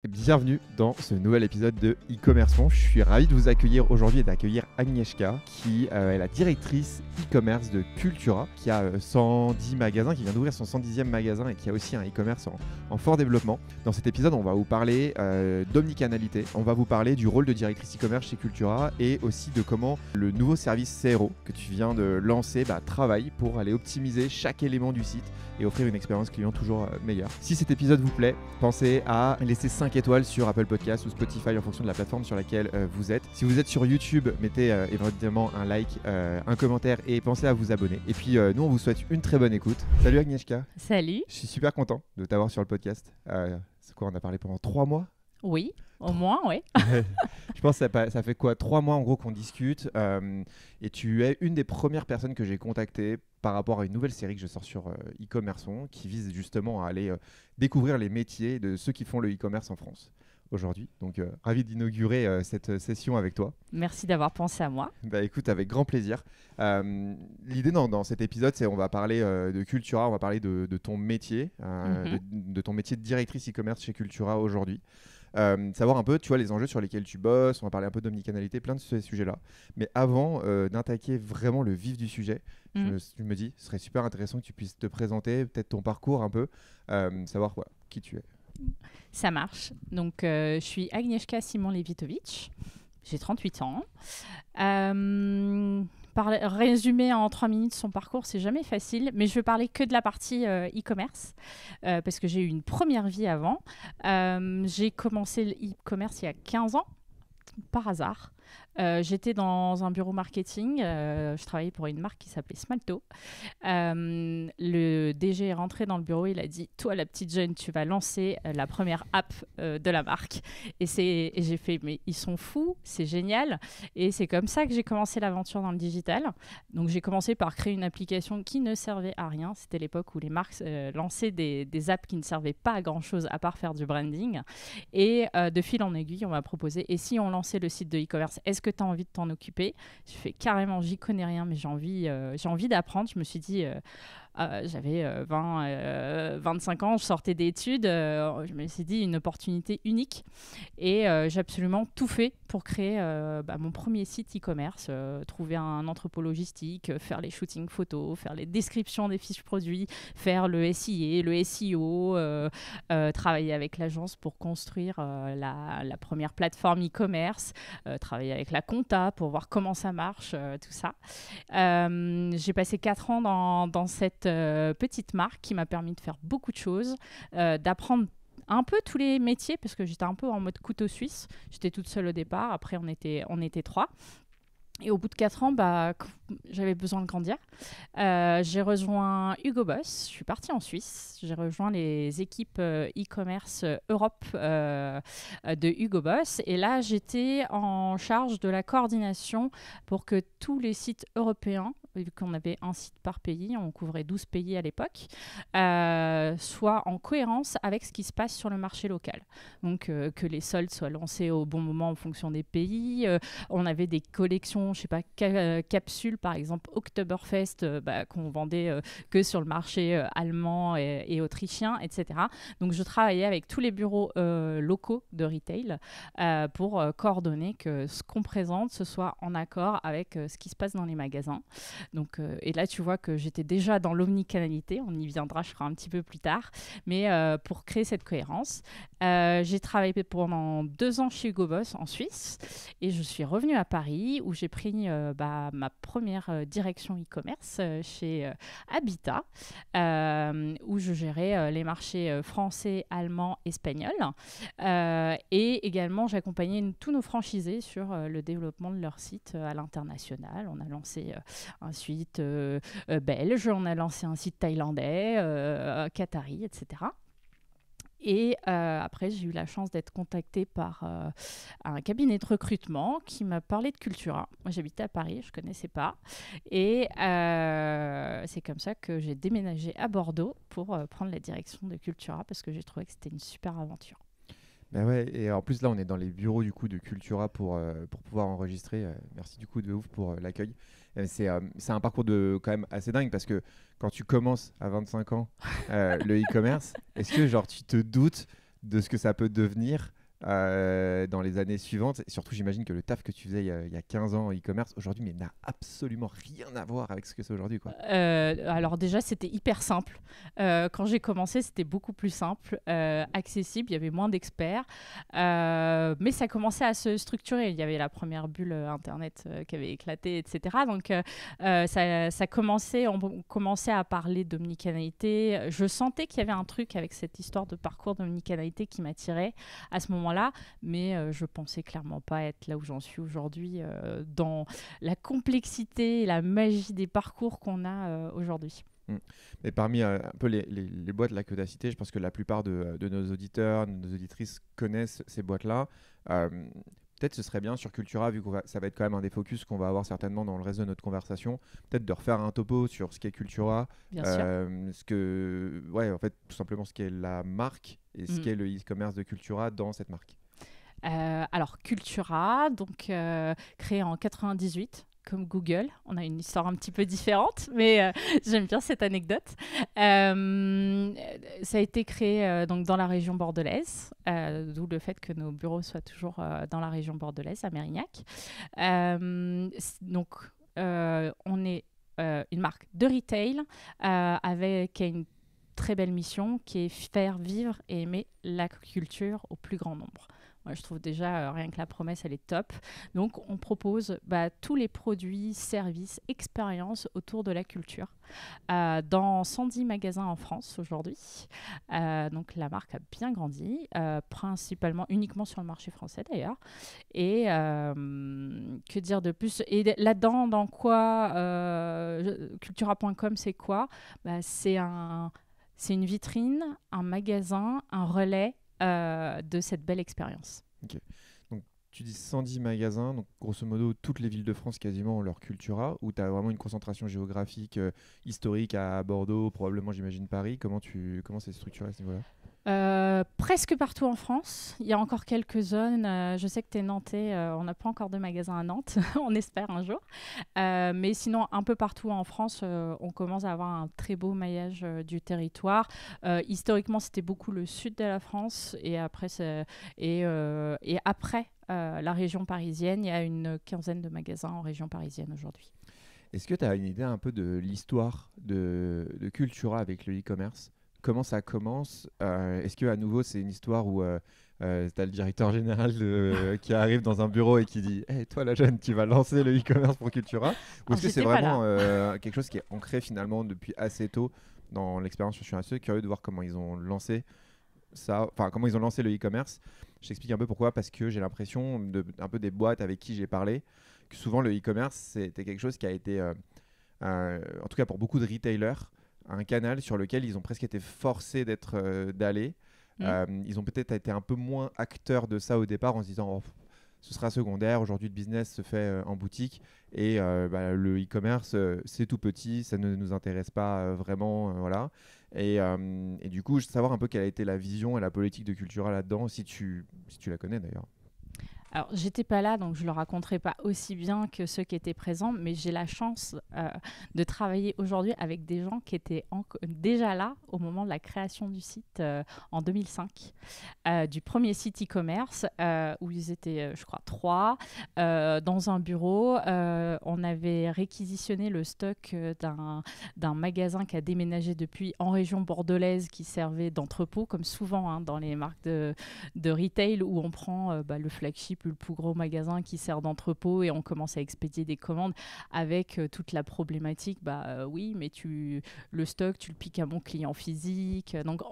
Bienvenue dans ce nouvel épisode de e-commerçons. Je suis ravi de vous accueillir aujourd'hui et d'accueillir Agnieszka qui est la directrice e-commerce de Cultura, qui a 110 magasins, qui vient d'ouvrir son 110e magasin et qui a aussi un e-commerce en fort développement. Dans cet épisode, on va vous parler d'omnicanalité, on va vous parler du rôle de directrice e-commerce chez Cultura et aussi de comment le nouveau service CRO que tu viens de lancer travaille pour aller optimiser chaque élément du site et offrir une expérience client toujours meilleure. Si cet épisode vous plaît, pensez à laisser 5 étoiles sur Apple Podcasts ou Spotify en fonction de la plateforme sur laquelle vous êtes. Si vous êtes sur YouTube, mettez évidemment un like, un commentaire et pensez à vous abonner. Et puis nous, on vous souhaite une très bonne écoute. Salut Agnieszka. Salut. Je suis super content de t'avoir sur le podcast. C'est quoi, on a parlé pendant 3 mois? Oui, au moins, oui. Je pense que ça fait quoi, 3 mois en gros qu'on discute et tu es une des premières personnes que j'ai contactées par rapport à une nouvelle série que je sors sur e-commerçons qui vise justement à aller découvrir les métiers de ceux qui font le e-commerce en France aujourd'hui. Donc ravi d'inaugurer cette session avec toi. Merci d'avoir pensé à moi. Bah écoute, avec grand plaisir. L'idée dans cet épisode, c'est on va parler de Cultura, on va parler de ton métier, de ton métier de directrice e-commerce chez Cultura aujourd'hui. Savoir un peu, tu vois, les enjeux sur lesquels tu bosses, on va parler un peu d'omnicanalité, plein de ces sujets-là. Mais avant d'attaquer vraiment le vif du sujet, je me dis, ce serait super intéressant que tu puisses te présenter, peut-être ton parcours un peu, savoir qui tu es. Ça marche. Donc, je suis Agnieszka Simon-Lewitowicz, j'ai 38 ans. Résumer en 3 minutes son parcours, c'est jamais facile, mais je vais parler que de la partie e-commerce, parce que j'ai eu une première vie avant. J'ai commencé le e-commerce il y a 15 ans, par hasard. J'étais dans un bureau marketing, je travaillais pour une marque qui s'appelait Smalto. Le DG est rentré dans le bureau, il a dit « Toi, la petite jeune, tu vas lancer la première app de la marque. » Et j'ai fait « Mais ils sont fous, c'est génial !» Et c'est comme ça que j'ai commencé l'aventure dans le digital. Donc j'ai commencé par créer une application qui ne servait à rien. C'était l'époque où les marques lançaient des apps qui ne servaient pas à grand-chose à part faire du branding. Et de fil en aiguille, on m'a proposé « Et si on lançait le site de e-commerce, est-ce que tu as envie de t'en occuper ?» Je fais carrément, j'y connais rien, mais j'ai envie d'apprendre. Je me suis dit, j'avais 25 ans, je sortais d'études, je me suis dit une opportunité unique et j'ai absolument tout fait pour créer mon premier site e-commerce, trouver un entrepôt logistique, faire les shootings photos, faire les descriptions des fiches produits, faire le SIA, le SEO, travailler avec l'agence pour construire la première plateforme e-commerce, travailler avec la compta pour voir comment ça marche, tout ça. J'ai passé 4 ans dans cette petite marque qui m'a permis de faire beaucoup de choses, d'apprendre un peu tous les métiers parce que j'étais un peu en mode couteau suisse. J'étais toute seule au départ, après on était 3. Et au bout de 4 ans, j'avais besoin de grandir. J'ai rejoint Hugo Boss. Je suis partie en Suisse. J'ai rejoint les équipes e-commerce Europe de Hugo Boss. Et là, j'étais en charge de la coordination pour que tous les sites européens, vu qu'on avait un site par pays, on couvrait 12 pays à l'époque, soient en cohérence avec ce qui se passe sur le marché local. Donc, que les soldes soient lancés au bon moment en fonction des pays. On avait des collections, je sais pas, capsules, par exemple, Oktoberfest, qu'on vendait que sur le marché allemand et autrichien, etc. Donc, je travaillais avec tous les bureaux locaux de retail pour coordonner que ce qu'on présente, ce soit en accord avec ce qui se passe dans les magasins. Donc, et là, tu vois que j'étais déjà dans l'omnicanalité. On y viendra, je ferai un petit peu plus tard. Mais pour créer cette cohérence, j'ai travaillé pendant 2 ans chez Hugo Boss en Suisse. Et je suis revenue à Paris où j'ai pris ma première direction e-commerce chez Habitat, où je gérais les marchés français, allemand, espagnol. Et également, j'accompagnais tous nos franchisés sur le développement de leur site à l'international. On a lancé un site belge, on a lancé un site thaïlandais, qatari, etc. Et après, j'ai eu la chance d'être contactée par un cabinet de recrutement qui m'a parlé de Cultura. Moi, j'habitais à Paris, je ne connaissais pas. Et c'est comme ça que j'ai déménagé à Bordeaux pour prendre la direction de Cultura parce que j'ai trouvé que c'était une super aventure. Ben ouais, et en plus là on est dans les bureaux du coup de Cultura pour pouvoir enregistrer. Merci du coup de ouf pour l'accueil. C'est un parcours de quand même assez dingue parce que quand tu commences à 25 ans le e-commerce, est-ce que genre tu te doutes de ce que ça peut devenir dans les années suivantes. Et surtout, j'imagine que le taf que tu faisais il y a 15 ans en e-commerce, aujourd'hui, mais n'a absolument rien à voir avec ce que c'est aujourd'hui, quoi. Alors déjà, c'était hyper simple. Quand j'ai commencé, c'était beaucoup plus simple, accessible, il y avait moins d'experts, mais ça commençait à se structurer. Il y avait la première bulle Internet qui avait éclaté, etc. Donc ça commençait, on commençait à parler d'omnicanalité. Je sentais qu'il y avait un truc avec cette histoire de parcours d'omnicanalité qui m'attirait à ce moment-là, mais je pensais clairement pas être là où j'en suis aujourd'hui, dans la complexité et la magie des parcours qu'on a aujourd'hui. Mais parmi un peu les boîtes là, que tu as citées, je pense que la plupart de nos auditeurs, de nos auditrices connaissent ces boîtes-là. Euh, Peut-être ce serait bien sur Cultura, vu que ça va être quand même un des focus qu'on va avoir certainement dans le reste de notre conversation, peut-être de refaire un topo sur ce qu'est Cultura, Bien sûr. en fait, tout simplement ce qu'est la marque et ce qu'est le e-commerce de Cultura dans cette marque. Alors, Cultura, créé en 98, comme Google. On a une histoire un petit peu différente, mais j'aime bien cette anecdote. Ça a été créé donc dans la région bordelaise, d'où le fait que nos bureaux soient toujours dans la région bordelaise, à Mérignac. On est une marque de retail qui a une très belle mission, qui est faire vivre et aimer la culture au plus grand nombre. Moi, je trouve déjà, rien que la promesse, elle est top. Donc, on propose tous les produits, services, expériences autour de la culture dans 110 magasins en France aujourd'hui. Donc, la marque a bien grandi, principalement, uniquement sur le marché français d'ailleurs. Et que dire de plus? Et là-dedans, dans quoi Cultura.com, c'est quoi? C'est une vitrine, un magasin, un relais de cette belle expérience. Ok. Donc, tu dis 110 magasins, donc grosso modo, toutes les villes de France quasiment ont leur Cultura, ou tu as vraiment une concentration géographique historique à Bordeaux, probablement, j'imagine, Paris. Comment c'est structuré à ce niveau-là? Presque partout en France. Il y a encore quelques zones. Je sais que tu es nantais. On n'a pas encore de magasin à Nantes. On espère un jour. Mais sinon, un peu partout en France, on commence à avoir un très beau maillage du territoire. Historiquement, c'était beaucoup le sud de la France. Et après, la région parisienne, il y a une quinzaine de magasins en région parisienne aujourd'hui. Est-ce que tu as une idée un peu de l'histoire de Cultura avec le e-commerce? Comment ça commence? Est-ce que à nouveau c'est une histoire où tu as le directeur général qui arrive dans un bureau et qui dit hey, toi la jeune, tu vas lancer le e-commerce pour Cultura? Ou est-ce que c'est vraiment quelque chose qui est ancré finalement depuis assez tôt dans l'expérience? Je suis assez curieux de voir comment ils ont lancé ça, enfin comment ils ont lancé le e-commerce. Je t'explique un peu pourquoi, parce que j'ai l'impression, un peu des boîtes avec qui j'ai parlé, que souvent le e-commerce c'était quelque chose qui a été, en tout cas pour beaucoup de retailers, un canal sur lequel ils ont presque été forcés d'aller. Ils ont peut-être été un peu moins acteurs de ça au départ en se disant oh, ce sera secondaire, aujourd'hui le business se fait en boutique et le e-commerce c'est tout petit, ça ne nous intéresse pas vraiment. Voilà. Et du coup, je veux savoir un peu quelle a été la vision et la politique de Cultura là-dedans, si tu la connais d'ailleurs. Alors, j'étais pas là, donc je le raconterai pas aussi bien que ceux qui étaient présents, mais j'ai la chance de travailler aujourd'hui avec des gens qui étaient déjà là au moment de la création du site en 2005, du premier site e-commerce où ils étaient, je crois, 3 dans un bureau. On avait réquisitionné le stock d'un magasin qui a déménagé depuis en région bordelaise qui servait d'entrepôt, comme souvent dans les marques de retail où on prend le flagship, le plus gros magasin qui sert d'entrepôt et on commence à expédier des commandes avec toute la problématique. Oui, mais le stock, tu le piques à mon client physique. Donc,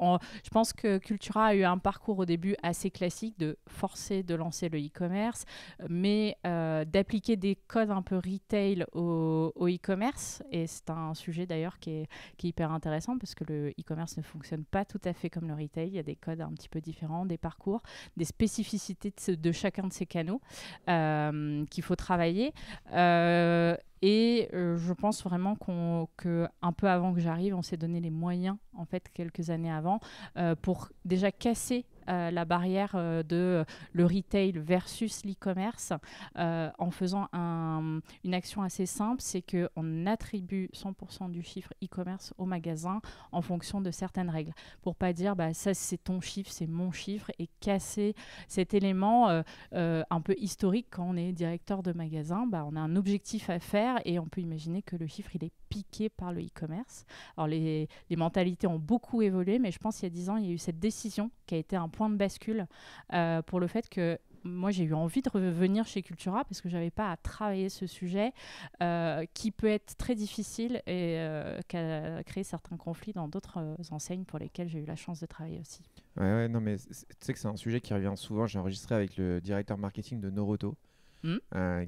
je pense que Cultura a eu un parcours au début assez classique de forcer de lancer le e-commerce, mais d'appliquer des codes un peu retail au e-commerce. Et c'est un sujet d'ailleurs qui est hyper intéressant parce que le e-commerce ne fonctionne pas tout à fait comme le retail. Il y a des codes un petit peu différents, des parcours, des spécificités de chacun de ces canaux qu'il faut travailler. Je pense vraiment qu'un peu avant que j'arrive, on s'est donné les moyens, en fait, quelques années avant, pour déjà casser la barrière de le retail versus l'e-commerce en faisant une action assez simple, c'est qu'on attribue 100% du chiffre e-commerce au magasin en fonction de certaines règles. Pour pas dire ça c'est ton chiffre, c'est mon chiffre, et casser cet élément un peu historique. Quand on est directeur de magasin, on a un objectif à faire et on peut imaginer que le chiffre il est piqué par le e-commerce. Alors les mentalités ont beaucoup évolué, mais je pense qu'il y a 10 ans, il y a eu cette décision qui a été un point de bascule pour le fait que moi, j'ai eu envie de revenir chez Cultura parce que je n'avais pas à travailler ce sujet qui peut être très difficile et qui a créé certains conflits dans d'autres enseignes pour lesquelles j'ai eu la chance de travailler aussi. Ouais, non, mais tu sais que c'est un sujet qui revient souvent. J'ai enregistré avec le directeur marketing de Noroto,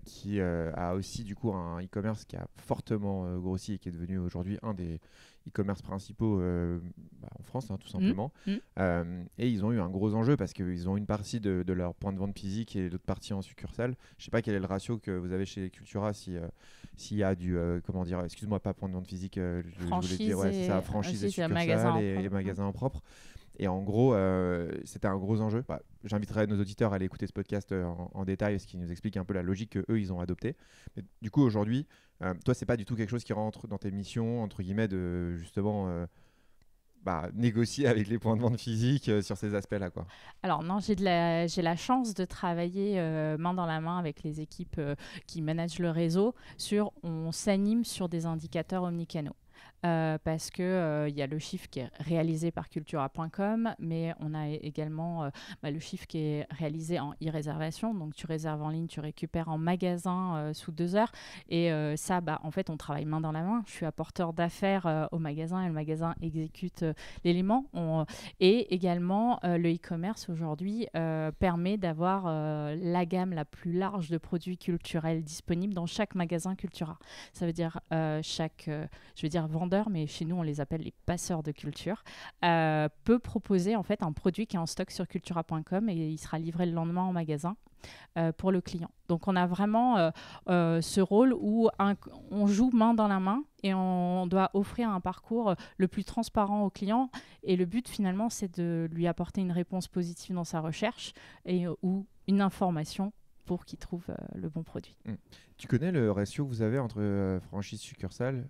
qui a aussi du coup un e-commerce qui a fortement grossi et qui est devenu aujourd'hui un des e-commerce principaux en France, tout simplement. Et ils ont eu un gros enjeu parce qu'ils ont une partie de leur point de vente physique et l'autre partie en succursale. Je ne sais pas quel est le ratio que vous avez chez Cultura, s'il y a du, comment dire, excuse-moi, pas point de vente physique, je voulais dire, c'est ça, franchise et succursale et magasins en propre. Et en gros, c'était un gros enjeu. J'inviterai nos auditeurs à aller écouter ce podcast en détail, parce qu'il nous explique un peu la logique qu'eux, ils ont adoptée. Mais du coup, aujourd'hui, toi, c'est pas du tout quelque chose qui rentre dans tes missions, entre guillemets, de justement négocier avec les points de vente physiques sur ces aspects-là, quoi. Alors non, j'ai la chance de travailler main dans la main avec les équipes qui managent le réseau. On s'anime sur des indicateurs omnicanaux. Parce qu'il y a le chiffre qui est réalisé par cultura.com, mais on a également le chiffre qui est réalisé en e-réservation. Donc, tu réserves en ligne, tu récupères en magasin sous 2 heures. Et ça, en fait, on travaille main dans la main. Je suis apporteur d'affaires au magasin et le magasin exécute l'élément. Et également, le e-commerce aujourd'hui permet d'avoir la gamme la plus large de produits culturels disponibles dans chaque magasin Cultura. Ça veut dire je vais dire vendeur, mais chez nous on les appelle les passeurs de culture, peut proposer en fait un produit qui est en stock sur cultura.com et il sera livré le lendemain en magasin pour le client. Donc on a vraiment ce rôle où on joue main dans la main et on doit offrir un parcours le plus transparent au client, et le but finalement c'est de lui apporter une réponse positive dans sa recherche ou une information pour qu'il trouve le bon produit. Tu connais le ratio que vous avez entre franchise succursale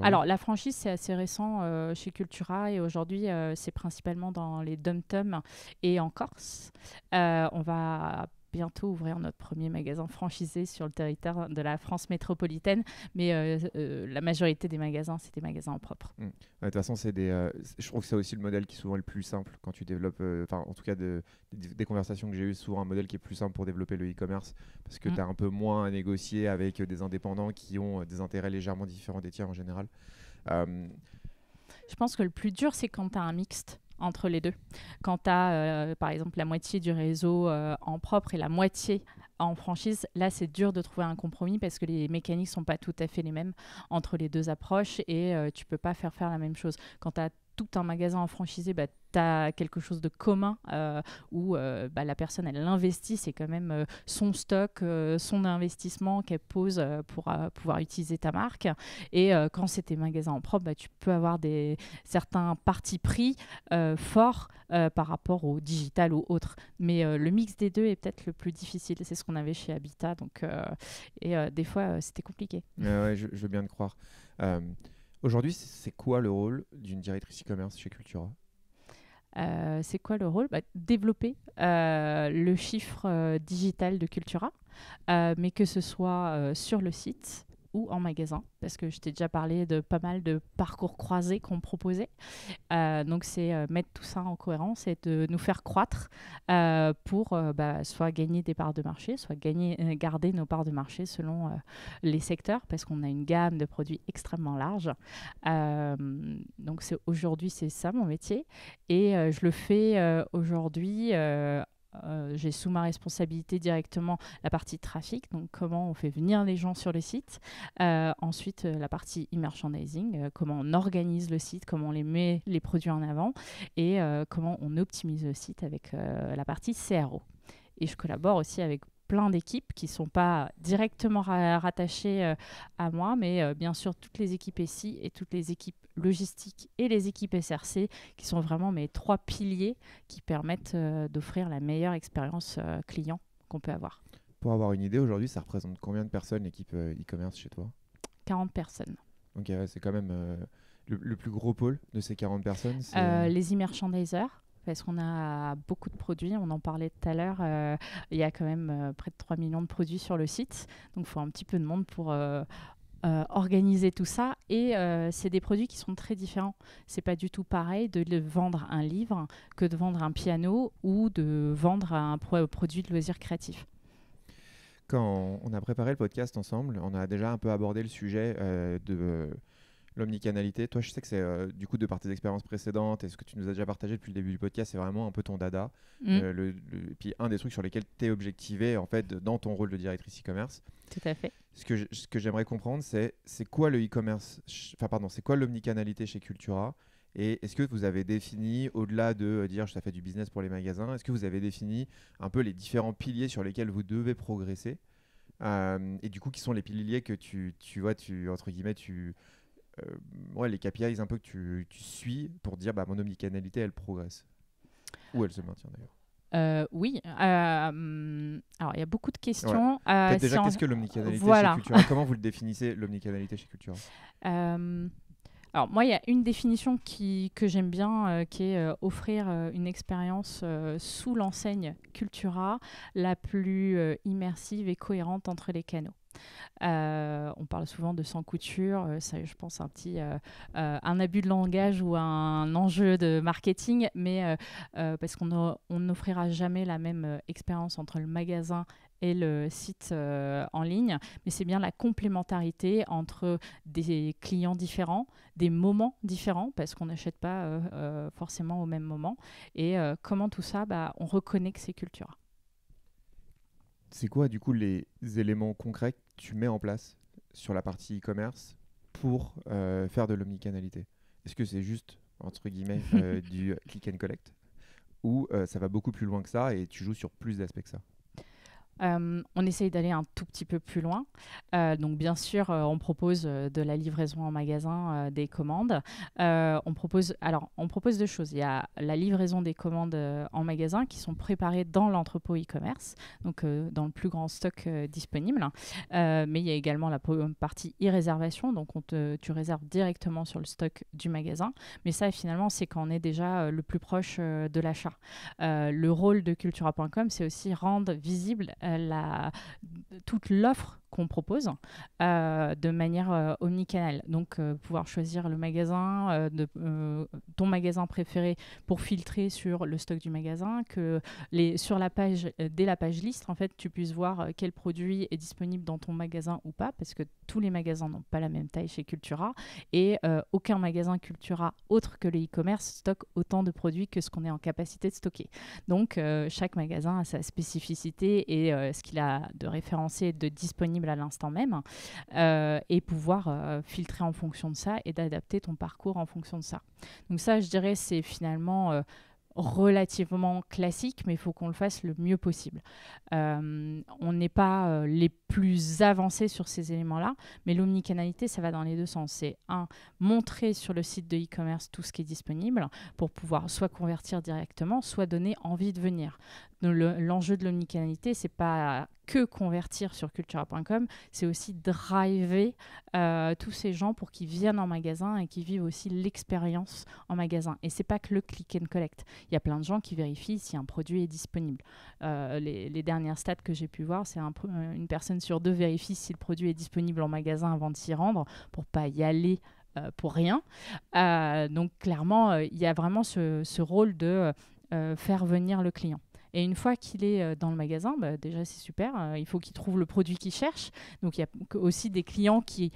Alors, la franchise, c'est assez récent chez Cultura, et aujourd'hui, c'est principalement dans les dom-toms et en Corse. On va bientôt ouvrir notre premier magasin franchisé sur le territoire de la France métropolitaine, mais la majorité des magasins, c'est des magasins en propre. De toute façon, je trouve que c'est aussi le modèle qui est souvent le plus simple quand tu développes, en tout cas des conversations que j'ai eues, souvent un modèle qui est plus simple pour développer le e-commerce, parce que tu as un peu moins à négocier avec des indépendants qui ont des intérêts légèrement différents des tiens en général. Je pense que le plus dur, c'est quand tu as un mixte entre les deux. Quand tu as, par exemple, la moitié du réseau en propre et la moitié en franchise, là, c'est dur de trouver un compromis parce que les mécaniques ne sont pas tout à fait les mêmes entre les deux approches, et tu ne peux pas faire la même chose. Quand tu as tout un magasin en franchisé, tu as quelque chose de commun où la personne, elle investit, c'est quand même son stock, son investissement qu'elle pose pour pouvoir utiliser ta marque. Et quand c'est tes magasins en propre, tu peux avoir certains partis pris forts par rapport au digital ou autre. Mais le mix des deux est peut-être le plus difficile. C'est ce qu'on avait chez Habitat. Donc, des fois, c'était compliqué. Ouais, je veux bien te croire. Aujourd'hui, c'est quoi le rôle d'une directrice e-commerce chez Cultura ? C'est quoi le rôle ? Développer le chiffre digital de Cultura, mais que ce soit sur le site ou en magasin, parce que je t'ai déjà parlé de pas mal de parcours croisés qu'on proposait. Donc, c'est mettre tout ça en cohérence et de nous faire croître pour soit gagner des parts de marché, soit garder nos parts de marché selon les secteurs, parce qu'on a une gamme de produits extrêmement large. Donc, aujourd'hui, c'est ça mon métier. Et je le fais aujourd'hui... j'ai sous ma responsabilité directement la partie trafic, donc comment on fait venir les gens sur le site. Ensuite, la partie e-merchandising, comment on organise le site, comment on met les produits en avant, et comment on optimise le site avec la partie CRO. Et je collabore aussi avec plein d'équipes qui ne sont pas directement rattachées à moi, mais bien sûr toutes les équipes SI et toutes les équipes logistique et les équipes SRC, qui sont vraiment mes 3 piliers qui permettent d'offrir la meilleure expérience client qu'on peut avoir. Pour avoir une idée, aujourd'hui, ça représente combien de personnes l'équipe e-commerce chez toi? 40 personnes. Donc c'est quand même le plus gros pôle de ces 40 personnes. Les e-merchandisers, parce qu'on a beaucoup de produits, on en parlait tout à l'heure, il y a quand même près de 3 millions de produits sur le site, donc il faut un petit peu de monde pour organiser tout ça, et c'est des produits qui sont très différents. C'est pas du tout pareil de vendre un livre que de vendre un piano ou de vendre un produit de loisirs créatifs. Quand on a préparé le podcast ensemble, on a déjà un peu abordé le sujet de l'omnicanalité. Toi, je sais que c'est du coup de par tes expériences précédentes et ce que tu nous as déjà partagé depuis le début du podcast, c'est vraiment un peu ton dada. Et puis un des trucs sur lesquels tu es objectivé en fait dans ton rôle de directrice e-commerce. Tout à fait. Ce que j'aimerais comprendre, c'est quoi le e-commerce, c'est quoi l'omnicanalité chez Cultura? Et est-ce que vous avez défini, au-delà de dire ça fait du business pour les magasins, est-ce que vous avez défini un peu les différents piliers sur lesquels vous devez progresser et du coup, qui sont les piliers que tu vois, entre guillemets, les KPIs un peu que tu suis pour dire mon omnicanalité, elle progresse ou elle se maintient d'ailleurs? Oui. Alors, il y a beaucoup de questions. Ouais. Déjà, qu'est-ce que l'omnicanalité chez Cultura? Comment vous le définissez, l'omnicanalité chez Cultura? Alors moi, il y a une définition que j'aime bien, qui est offrir une expérience sous l'enseigne Cultura la plus immersive et cohérente entre les canaux. On parle souvent de sans couture, ça, je pense un abus de langage ou un enjeu de marketing, mais parce qu'on n'offrira jamais la même expérience entre le magasin et le site en ligne, mais c'est bien la complémentarité entre des clients différents, des moments différents, parce qu'on n'achète pas forcément au même moment, et comment tout ça, on reconnaît que c'est Cultura. C'est quoi du coup les éléments concrets que tu mets en place sur la partie e-commerce pour faire de l'omnicanalité? Est-ce que c'est juste, entre guillemets, du click and collect, ou ça va beaucoup plus loin que ça et tu joues sur plus d'aspects que ça? On essaye d'aller un tout petit peu plus loin. Donc, bien sûr, on propose de la livraison en magasin des commandes. On propose 2 choses. Il y a la livraison des commandes en magasin qui sont préparées dans l'entrepôt e-commerce, donc dans le plus grand stock disponible. Mais il y a également la partie e-réservation, donc tu réserves directement sur le stock du magasin. Mais ça, finalement, c'est quand on est déjà le plus proche de l'achat. Le rôle de Cultura.com, c'est aussi rendre visible toute l'offre qu'on propose de manière omnicanale. Donc, pouvoir choisir le magasin, ton magasin préféré pour filtrer sur le stock du magasin, que sur la page, dès la page liste, en fait, tu puisses voir quel produit est disponible dans ton magasin ou pas, parce que tous les magasins n'ont pas la même taille chez Cultura et aucun magasin Cultura autre que le e-commerce stocke autant de produits que ce qu'on est en capacité de stocker. Donc, chaque magasin a sa spécificité et ce qu'il a de référencé et de disponible à l'instant même, et pouvoir filtrer en fonction de ça et d'adapter ton parcours en fonction de ça. Donc ça, je dirais, c'est finalement relativement classique, mais il faut qu'on le fasse le mieux possible. On n'est pas les plus avancés sur ces éléments-là, mais l'omnicanalité, ça va dans les 2 sens. C'est montrer sur le site de e-commerce tout ce qui est disponible pour pouvoir soit convertir directement, soit donner envie de venir. Donc, l'enjeu de l'omnicanalité, c'est pas que convertir sur Cultura.com, c'est aussi driver tous ces gens pour qu'ils viennent en magasin et qu'ils vivent aussi l'expérience en magasin. Et c'est pas que le click and collect. Il y a plein de gens qui vérifient si un produit est disponible. Les dernières stats que j'ai pu voir, c'est une personne sur 2 vérifie si le produit est disponible en magasin avant de s'y rendre pour pas y aller pour rien. Donc clairement, il y a vraiment ce rôle de faire venir le client. Et une fois qu'il est dans le magasin, déjà c'est super, il faut qu'il trouve le produit qu'il cherche. Donc il y a aussi des clients qui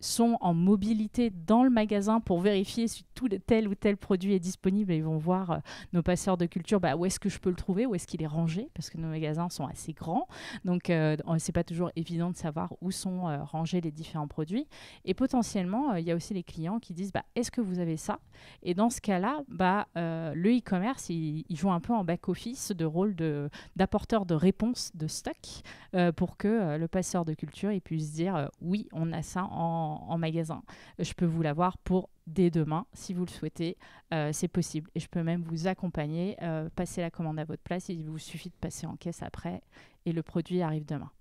sont en mobilité dans le magasin pour vérifier si tel ou tel produit est disponible, et ils vont voir nos passeurs de culture, où est-ce que je peux le trouver, où est-ce qu'il est rangé, parce que nos magasins sont assez grands, donc c'est pas toujours évident de savoir où sont rangés les différents produits. Et potentiellement, il y a aussi les clients qui disent est-ce que vous avez ça? Et dans ce cas-là, le e-commerce, il joue un peu en back-office de rôle rôle d'apporteur de réponse de stock pour que le passeur de culture il puisse dire oui, on a ça en magasin. Je peux vous l'avoir pour dès demain, si vous le souhaitez, c'est possible. Et je peux même vous accompagner, passer la commande à votre place. Il vous suffit de passer en caisse après et le produit arrive demain.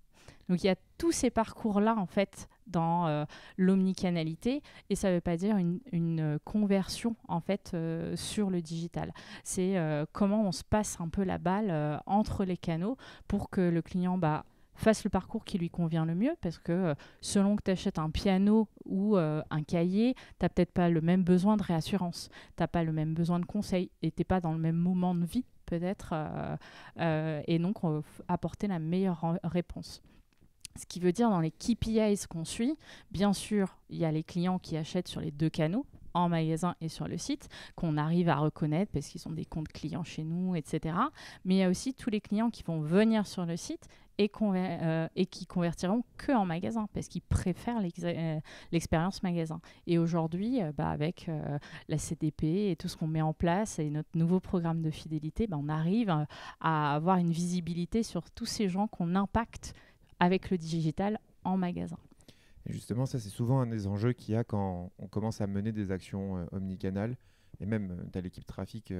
Donc, il y a tous ces parcours-là, en fait, dans l'omnicanalité. Et ça ne veut pas dire une conversion, en fait, sur le digital. C'est comment on se passe un peu la balle entre les canaux pour que le client fasse le parcours qui lui convient le mieux. Parce que selon que tu achètes un piano ou un cahier, tu n'as peut-être pas le même besoin de réassurance. Tu n'as pas le même besoin de conseils. Et tu n'es pas dans le même moment de vie, peut-être. Et donc, apporter la meilleure réponse. Ce qui veut dire dans les KPIs qu'on suit, bien sûr, il y a les clients qui achètent sur les 2 canaux, en magasin et sur le site, qu'on arrive à reconnaître parce qu'ils ont des comptes clients chez nous, etc. Mais il y a aussi tous les clients qui vont venir sur le site et qui convertiront que en magasin parce qu'ils préfèrent l'expérience magasin. Et aujourd'hui, avec la CDP et tout ce qu'on met en place et notre nouveau programme de fidélité, on arrive à avoir une visibilité sur tous ces gens qu'on impacte avec le digital en magasin. Et justement, ça, c'est souvent un des enjeux qu'il y a quand on commence à mener des actions omnicanales. Et même, tu as l'équipe trafic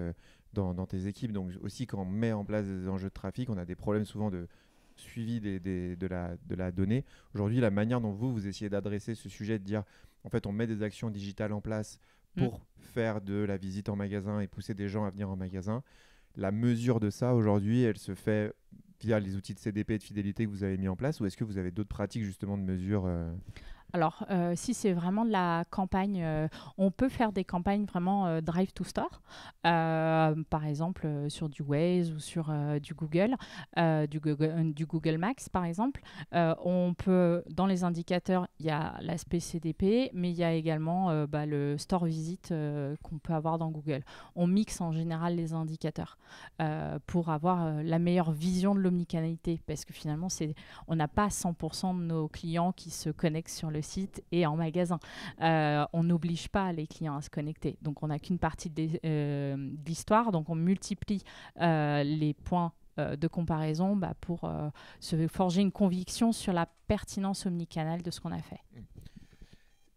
dans tes équipes. Donc aussi, quand on met en place des enjeux de trafic, on a des problèmes souvent de suivi de la donnée. Aujourd'hui, la manière dont vous essayez d'adresser ce sujet, de dire, en fait, on met des actions digitales en place pour faire de la visite en magasin et pousser des gens à venir en magasin. La mesure de ça, aujourd'hui, elle se fait via les outils de CDP et de fidélité que vous avez mis en place, ou est-ce que vous avez d'autres pratiques justement de mesure Alors, si c'est vraiment de la campagne, on peut faire des campagnes vraiment drive to store, par exemple sur du Waze ou sur du Google Maps, par exemple. On peut, dans les indicateurs, il y a l'aspect CDP, mais il y a également le store visite qu'on peut avoir dans Google. On mixe en général les indicateurs pour avoir la meilleure vision de l'omnicanalité, parce que finalement, on n'a pas 100% de nos clients qui se connectent sur le site et en magasin. On n'oblige pas les clients à se connecter. Donc, on n'a qu'une partie de l'histoire. Donc, on multiplie les points de comparaison pour se forger une conviction sur la pertinence omnicanale de ce qu'on a fait.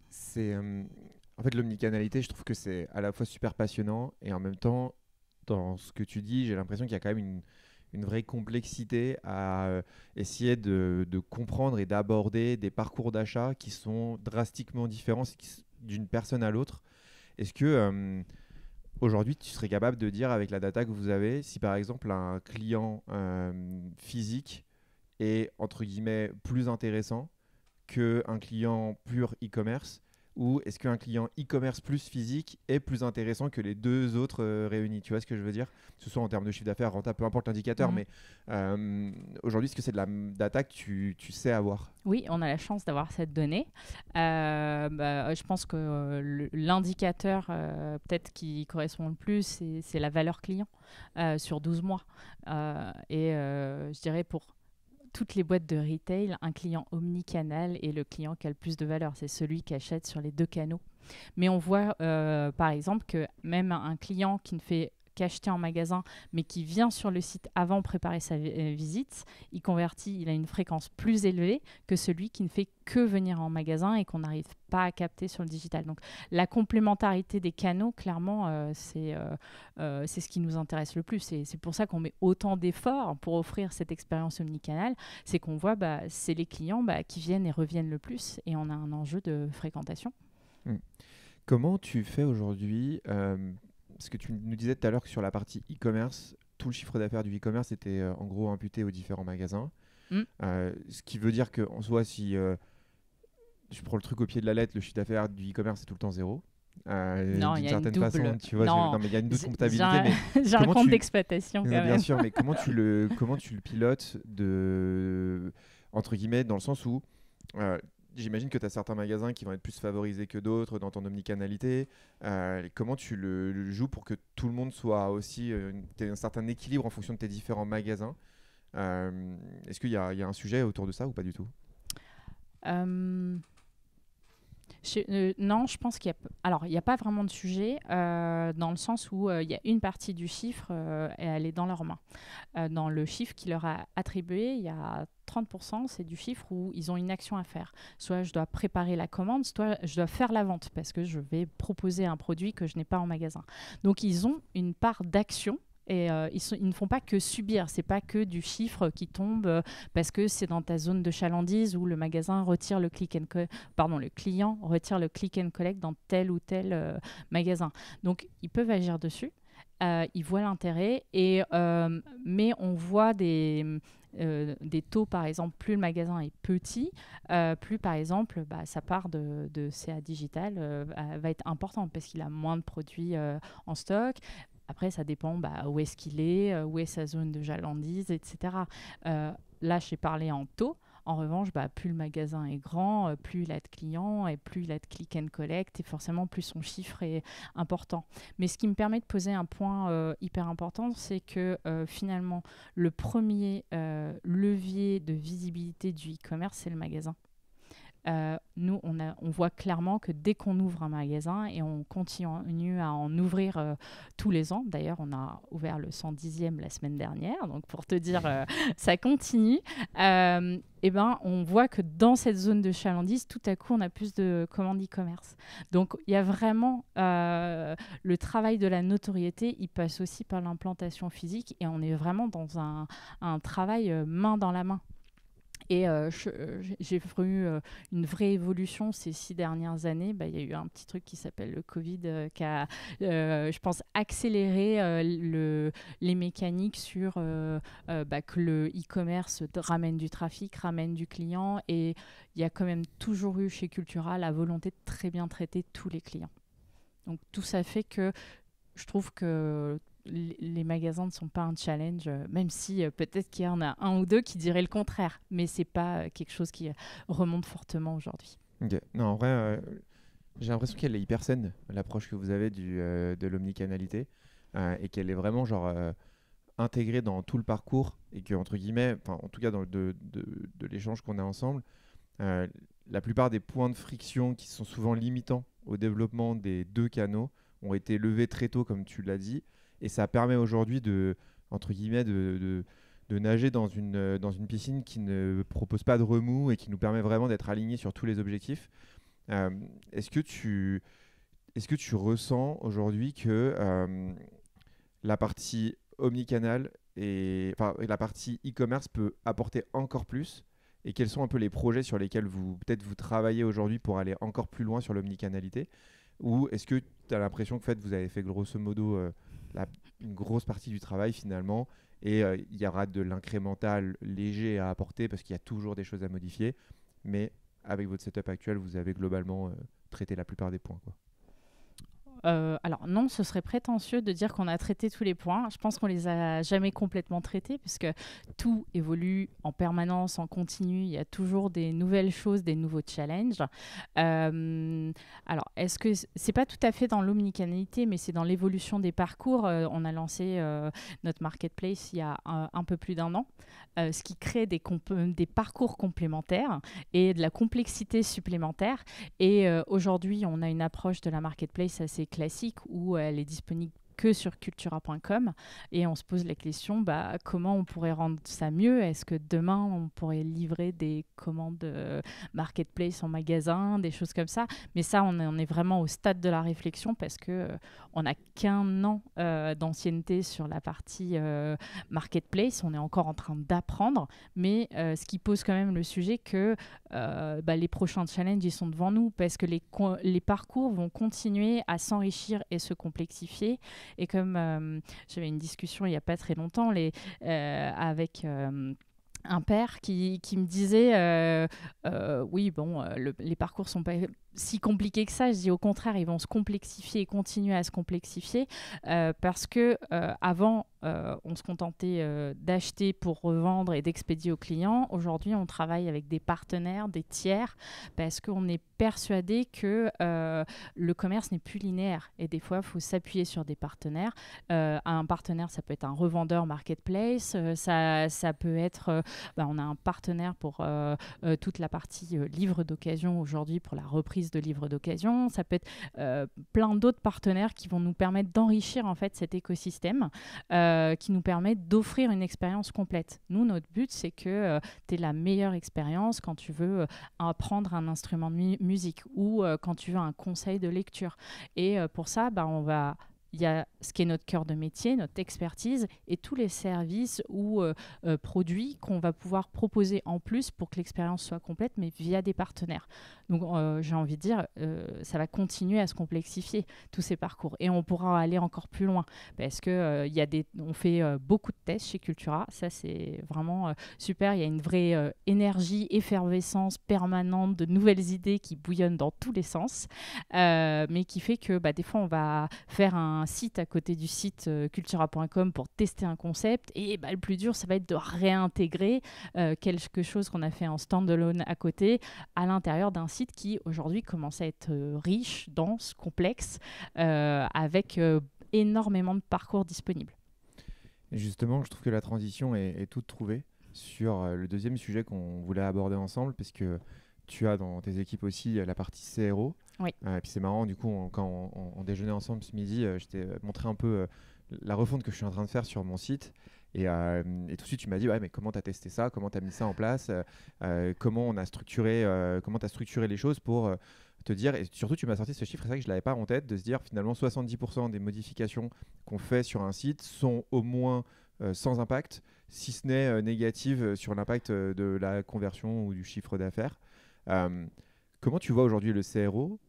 C'est, en fait, l'omnicanalité, je trouve que c'est à la fois super passionnant et en même temps, dans ce que tu dis, j'ai l'impression qu'il y a quand même une vraie complexité à essayer de comprendre et d'aborder des parcours d'achat qui sont drastiquement différents d'une personne à l'autre. Est-ce que aujourd'hui, tu serais capable de dire avec la data que vous avez, si par exemple un client physique est entre guillemets plus intéressant qu'un client pur e-commerce, ou est-ce qu'un client e-commerce plus physique est plus intéressant que les deux autres réunis? Tu vois ce que je veux dire? Que ce soit en termes de chiffre d'affaires, rentable, peu importe l'indicateur, mais aujourd'hui, est-ce que c'est de la data que tu sais avoir? Oui, on a la chance d'avoir cette donnée. Je pense que l'indicateur peut-être qui correspond le plus, c'est la valeur client sur 12 mois. Je dirais pour toutes les boîtes de retail, un client omnicanal est le client qui a le plus de valeur. C'est celui qui achète sur les 2 canaux. Mais on voit par exemple que même un client qui ne fait qu'acheter en magasin, mais qui vient sur le site avant préparer sa visite, il convertit, il a une fréquence plus élevée que celui qui ne fait que venir en magasin et qu'on n'arrive pas à capter sur le digital. Donc la complémentarité des canaux, clairement, c'est ce qui nous intéresse le plus. C'est pour ça qu'on met autant d'efforts pour offrir cette expérience omnicanale. C'est qu'on voit, c'est les clients qui viennent et reviennent le plus et on a un enjeu de fréquentation. Comment tu fais aujourd'hui parce que tu nous disais tout à l'heure que sur la partie e-commerce, tout le chiffre d'affaires du e-commerce était en gros imputé aux différents magasins. Ce qui veut dire qu'en soi, si je prends le truc au pied de la lettre, le chiffre d'affaires du e-commerce est tout le temps zéro. Non, il y a une double. Façon, tu vois, non, mais il y a une double comptabilité. J'ai un compte d'exploitation. Bien sûr, mais comment tu le pilotes entre guillemets, dans le sens où j'imagine que tu as certains magasins qui vont être plus favorisés que d'autres dans ton omnicanalité. Comment tu le joues pour que tout le monde soit aussi t'aies un certain équilibre en fonction de tes différents magasins? Est-ce qu'il y a un sujet autour de ça ou pas du tout? Non, je pense qu'il y a. Alors, il n'y a pas vraiment de sujet dans le sens où il y a une partie du chiffre et elle est dans leurs mains. Dans le chiffre qui leur a attribué, il y a 30%, c'est du chiffre où ils ont une action à faire. Soit je dois préparer la commande, soit je dois faire la vente parce que je vais proposer un produit que je n'ai pas en magasin. Donc, ils ont une part d'action. Et ils ne font pas que subir, c'est pas que du chiffre qui tombe parce que c'est dans ta zone de chalandise où le magasin retire le le client retire le click and collect dans tel ou tel magasin. Donc ils peuvent agir dessus, ils voient l'intérêt mais on voit des taux, par exemple, plus le magasin est petit, plus, par exemple, sa part de CA digital va être importante parce qu'il a moins de produits en stock. Après, ça dépend où est-ce qu'il est, où est sa zone de chalandise, etc. Là, j'ai parlé en taux. En revanche, plus le magasin est grand, plus il a de clients et plus il a de click and collect et forcément plus son chiffre est important. Mais ce qui me permet de poser un point hyper important, c'est que finalement, le premier levier de visibilité du e-commerce, c'est le magasin. Nous, on voit clairement que dès qu'on ouvre un magasin, et on continue à en ouvrir tous les ans, d'ailleurs on a ouvert le 110e la semaine dernière, donc pour te dire, ça continue, on voit que dans cette zone de chalandise, tout à coup on a plus de commandes e-commerce. Donc il y a vraiment le travail de la notoriété, il passe aussi par l'implantation physique, et on est vraiment dans un travail main dans la main. Et j'ai vu une vraie évolution ces 6 dernières années. Il y a eu un petit truc qui s'appelle le Covid qui a, je pense, accéléré les mécaniques sur que le e-commerce ramène du trafic, ramène du client. Et il y a quand même toujours eu chez Cultura la volonté de très bien traiter tous les clients. Donc tout ça fait que je trouve que les magasins ne sont pas un challenge, même si peut-être qu'il y en a un ou deux qui diraient le contraire, mais c'est pas quelque chose qui remonte fortement aujourd'hui. Ok. Non, en vrai, j'ai l'impression qu'elle est hyper saine, l'approche que vous avez de l'omnicanalité, et qu'elle est vraiment intégrée dans tout le parcours, et que, entre guillemets, en tout cas de l'échange qu'on a ensemble, la plupart des points de friction qui sont souvent limitants au développement des deux canaux ont été levés très tôt, comme tu l'as dit. Et ça permet aujourd'hui entre guillemets, de nager dans une piscine qui ne propose pas de remous et qui nous permet vraiment d'être alignés sur tous les objectifs. Est-ce que tu ressens aujourd'hui que la partie omnicanal la partie e-commerce peut apporter encore plus? Et quels sont un peu les projets sur lesquels vous travaillez aujourd'hui pour aller encore plus loin sur l'omnicanalité? Ou est-ce que tu as l'impression que vous avez fait grosso modo une grosse partie du travail finalement, et il y aura de l'incrémental léger à apporter parce qu'il y a toujours des choses à modifier, mais avec votre setup actuel, vous avez globalement traité la plupart des points, quoi. Alors non, ce serait prétentieux de dire qu'on a traité tous les points. Je pense qu'on les a jamais complètement traités puisque tout évolue en permanence, en continu. Il y a toujours des nouvelles choses, des nouveaux challenges. Alors, est-ce que c'est pas tout à fait dans l'omnicanalité, mais c'est dans l'évolution des parcours. On a lancé notre marketplace il y a un peu plus d'1 an, ce qui crée des parcours complémentaires et de la complexité supplémentaire. Et aujourd'hui, on a une approche de la marketplace assez classique où elle est disponible que sur cultura.com, et on se pose la question comment on pourrait rendre ça mieux. Est-ce que demain on pourrait livrer des commandes marketplace en magasin, des choses comme ça? Mais ça, on est vraiment au stade de la réflexion parce que on n'a qu'1 an d'ancienneté sur la partie marketplace. On est encore en train d'apprendre, mais ce qui pose quand même le sujet que les prochains challenges ils sont devant nous parce que les parcours vont continuer à s'enrichir et se complexifier. Et comme j'avais une discussion il n'y a pas très longtemps avec un père qui me disait les parcours sont pas si compliqués que ça. Je dis au contraire, ils vont se complexifier et continuer à se complexifier parce que avant on se contentait d'acheter pour revendre et d'expédier aux clients. Aujourd'hui, on travaille avec des partenaires, des tiers, parce qu'on est persuadé que le commerce n'est plus linéaire. Et des fois, il faut s'appuyer sur des partenaires. Un partenaire, ça peut être un revendeur marketplace. Ça peut être... on a un partenaire pour toute la partie livre d'occasion aujourd'hui pour la reprise éditrices de livres d'occasion, ça peut être plein d'autres partenaires qui vont nous permettre d'enrichir en fait cet écosystème, qui nous permettent d'offrir une expérience complète. Nous, notre but, c'est que tu aies la meilleure expérience quand tu veux apprendre un instrument de musique ou quand tu veux un conseil de lecture. Et pour ça, il y a ce qui est notre cœur de métier, notre expertise et tous les services ou produits qu'on va pouvoir proposer en plus pour que l'expérience soit complète, mais via des partenaires. Donc, j'ai envie de dire, ça va continuer à se complexifier, tous ces parcours. Et on pourra aller encore plus loin parce qu'on on fait beaucoup de tests chez Cultura. Ça, c'est vraiment super. Il y a une vraie énergie, effervescence permanente de nouvelles idées qui bouillonnent dans tous les sens, mais qui fait que des fois, on va faire un site à côté du site cultura.com pour tester un concept et le plus dur, ça va être de réintégrer quelque chose qu'on a fait en standalone à côté à l'intérieur d'un site qui aujourd'hui commence à être riche, dense, complexe, avec énormément de parcours disponibles. Et justement, je trouve que la transition est toute trouvée sur le deuxième sujet qu'on voulait aborder ensemble, parce que tu as dans tes équipes aussi la partie CRO. Oui. Et puis c'est marrant, du coup, quand on déjeunait ensemble ce midi, je t'ai montré un peu la refonte que je suis en train de faire sur mon site. Et tout de suite, tu m'as dit, ouais, mais comment tu as testé ça? Comment tu as mis ça en place? Comment tu as structuré les choses pour te dire, et surtout, tu m'as sorti ce chiffre, c'est ça que je ne l'avais pas en tête, de se dire finalement 70% des modifications qu'on fait sur un site sont au moins sans impact, si ce n'est négative sur l'impact de la conversion ou du chiffre d'affaires. Comment tu vois aujourd'hui le CRO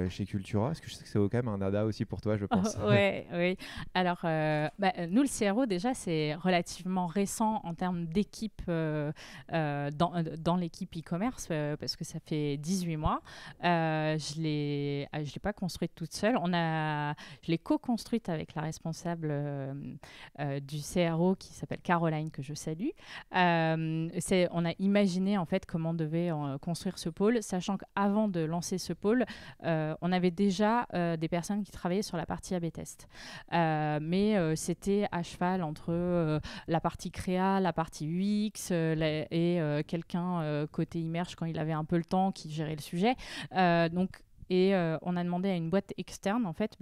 chez Cultura? Est-ce que je sais que c'est quand même un dada aussi pour toi, je pense. Oui. Alors, nous, le CRO, déjà, c'est relativement récent en termes d'équipe dans l'équipe e-commerce, parce que ça fait 18 mois. Je l'ai pas construite toute seule. Je l'ai co-construite avec la responsable du CRO qui s'appelle Caroline, que je salue. On a imaginé en fait comment on devait construire ce pôle, sachant qu'avant de lancer ce pôle, on avait déjà des personnes qui travaillaient sur la partie A/B test. Mais c'était à cheval entre la partie créa, la partie UX et quelqu'un côté Immerge quand il avait un peu le temps qui gérait le sujet. Et on a demandé à une boîte externe, en fait,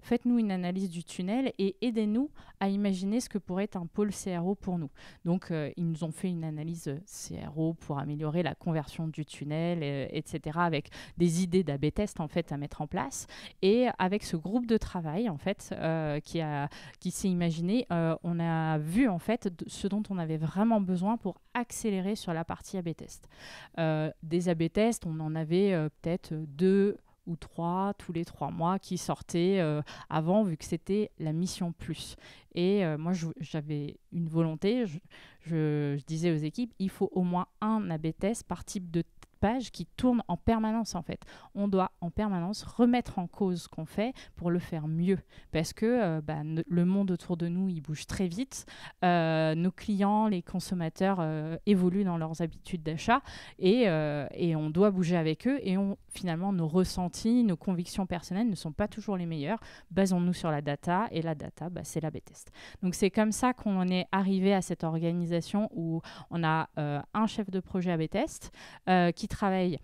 faites-nous une analyse du tunnel et aidez-nous à imaginer ce que pourrait être un pôle CRO pour nous. Donc, ils nous ont fait une analyse CRO pour améliorer la conversion du tunnel, etc., avec des idées d'A/B test, en fait, à mettre en place. Et avec ce groupe de travail, en fait, qui s'est imaginé, on a vu, en fait, ce dont on avait vraiment besoin pour accélérer sur la partie A/B test. Des A/B tests, on en avait peut-être 2 ou 3 tous les 3 mois qui sortaient avant, vu que c'était la mission plus. Et moi, j'avais une volonté, je disais aux équipes, il faut au moins un A/B test par type de page qui tourne en permanence en fait. On doit en permanence remettre en cause ce qu'on fait pour le faire mieux parce que le monde autour de nous il bouge très vite, nos clients, les consommateurs évoluent dans leurs habitudes d'achat et on doit bouger avec eux et finalement nos ressentis, nos convictions personnelles ne sont pas toujours les meilleures. Basons-nous sur la data et la data c'est l'A/B test. Donc c'est comme ça qu'on est arrivé à cette organisation où on a un chef de projet A/B test qui travaille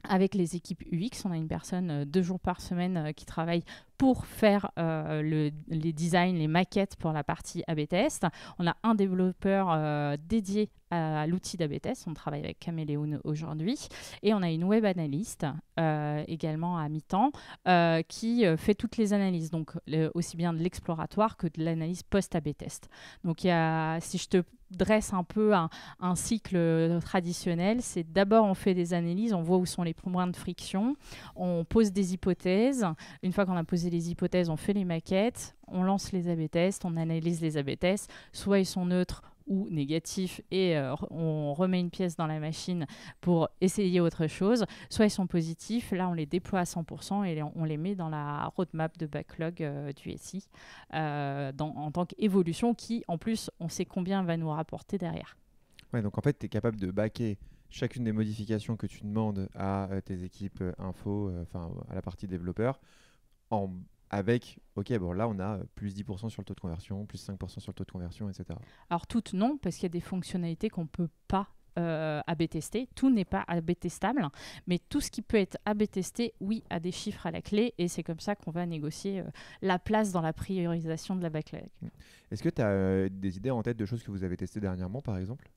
avec les équipes UX. On a une personne 2 jours par semaine qui travaille pour faire les designs, les maquettes pour la partie A/B test. On a un développeur dédié à l'outil d'A/B test. On travaille avec Caméléon aujourd'hui. Et on a une web analyste également à mi-temps qui fait toutes les analyses, donc aussi bien de l'exploratoire que de l'analyse post-A/B test. Donc si je te dresse un peu un cycle traditionnel, c'est d'abord on fait des analyses, on voit où sont les points de friction, on pose des hypothèses. Une fois qu'on a posé les hypothèses, on fait les maquettes, on lance les A/B tests, on analyse les A/B tests, soit ils sont neutres ou négatifs et on remet une pièce dans la machine pour essayer autre chose, soit ils sont positifs, là on les déploie à 100% et on les met dans la roadmap de backlog du SI en tant qu'évolution qui en plus on sait combien va nous rapporter derrière. Ouais, donc en fait tu es capable de backer chacune des modifications que tu demandes à tes équipes info, à la partie développeur avec, ok, bon là on a plus 10% sur le taux de conversion, plus 5% sur le taux de conversion, etc. Alors toutes non, parce qu'il y a des fonctionnalités qu'on ne peut pas A/B testé. Tout n'est pas A/B testable, mais tout ce qui peut être A/B testé, oui, a des chiffres à la clé, et c'est comme ça qu'on va négocier la place dans la priorisation de la backlog. Est-ce que tu as des idées en tête de choses que vous avez testées dernièrement, par exemple?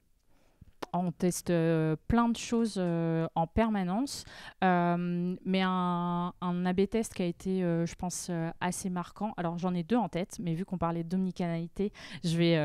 On teste plein de choses en permanence, mais un A/B test qui a été, je pense, assez marquant. Alors, j'en ai deux en tête, mais vu qu'on parlait d'omnicanalité, je vais...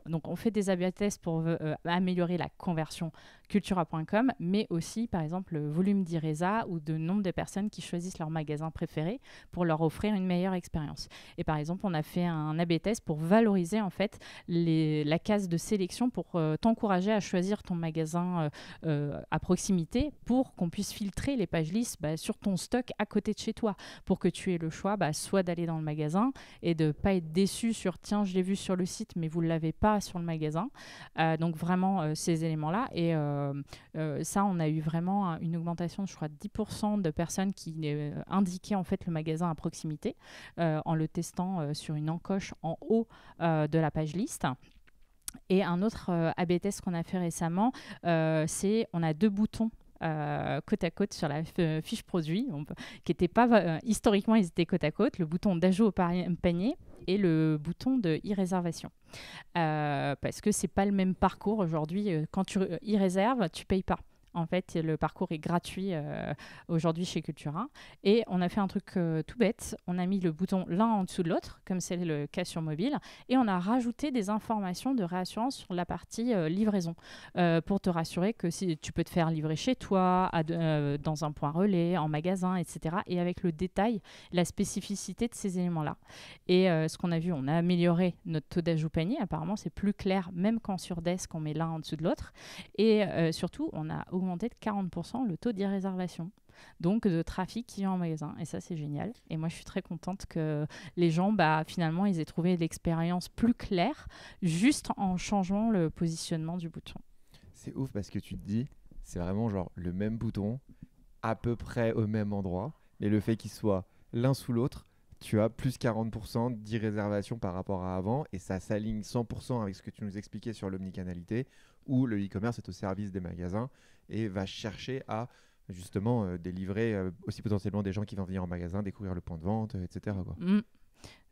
Donc, on fait des A/B tests pour améliorer la conversion Cultura.com, mais aussi, par exemple, le volume d'Iresa ou de nombre de personnes qui choisissent leur magasin préféré pour leur offrir une meilleure expérience. Et par exemple, on a fait un A/B test pour valoriser en fait la case de sélection pour t'encourager à choisir ton magasin à proximité pour qu'on puisse filtrer les pages listes sur ton stock à côté de chez toi, pour que tu aies le choix soit d'aller dans le magasin et de ne pas être déçu sur tiens, je l'ai vu sur le site mais vous ne l'avez pas sur le magasin. Donc vraiment ces éléments-là. Et ça, on a eu vraiment une augmentation, je crois, de 10% de personnes qui indiquaient en fait le magasin à proximité en le testant sur une encoche en haut de la page liste. Et un autre A/B test qu'on a fait récemment, c'est on a deux boutons côte à côte sur la fiche produit, qui n'étaient pas historiquement, ils étaient côte à côte, le bouton d'ajout au panier et le bouton de e-réservation. Parce que c'est pas le même parcours aujourd'hui. Quand tu e-réserves, tu payes pas. En fait, le parcours est gratuit aujourd'hui chez Cultura. Et on a fait un truc tout bête. On a mis le bouton l'un en dessous de l'autre, comme c'est le cas sur mobile. Et on a rajouté des informations de réassurance sur la partie livraison pour te rassurer que si tu peux te faire livrer chez toi, dans un point relais, en magasin, etc. Et avec le détail, la spécificité de ces éléments-là. Et ce qu'on a vu, on a amélioré notre taux d'ajout panier. Apparemment, c'est plus clair, même quand sur Desk, on met l'un en dessous de l'autre. Et surtout, on a augmenté de 40% le taux d'e-réservation, donc de trafic qui vient en magasin, et ça c'est génial. Et moi je suis très contente que les gens finalement ils aient trouvé l'expérience plus claire juste en changeant le positionnement du bouton. C'est ouf parce que tu te dis c'est vraiment genre le même bouton à peu près au même endroit, mais le fait qu'il soit l'un sous l'autre, tu as plus 40% d'e-réservation par rapport à avant, et ça s'aligne 100% avec ce que tu nous expliquais sur l'omnicanalité, où le e-commerce est au service des magasins et va chercher à justement délivrer aussi potentiellement des gens qui vont venir en magasin, découvrir le point de vente, etc. quoi.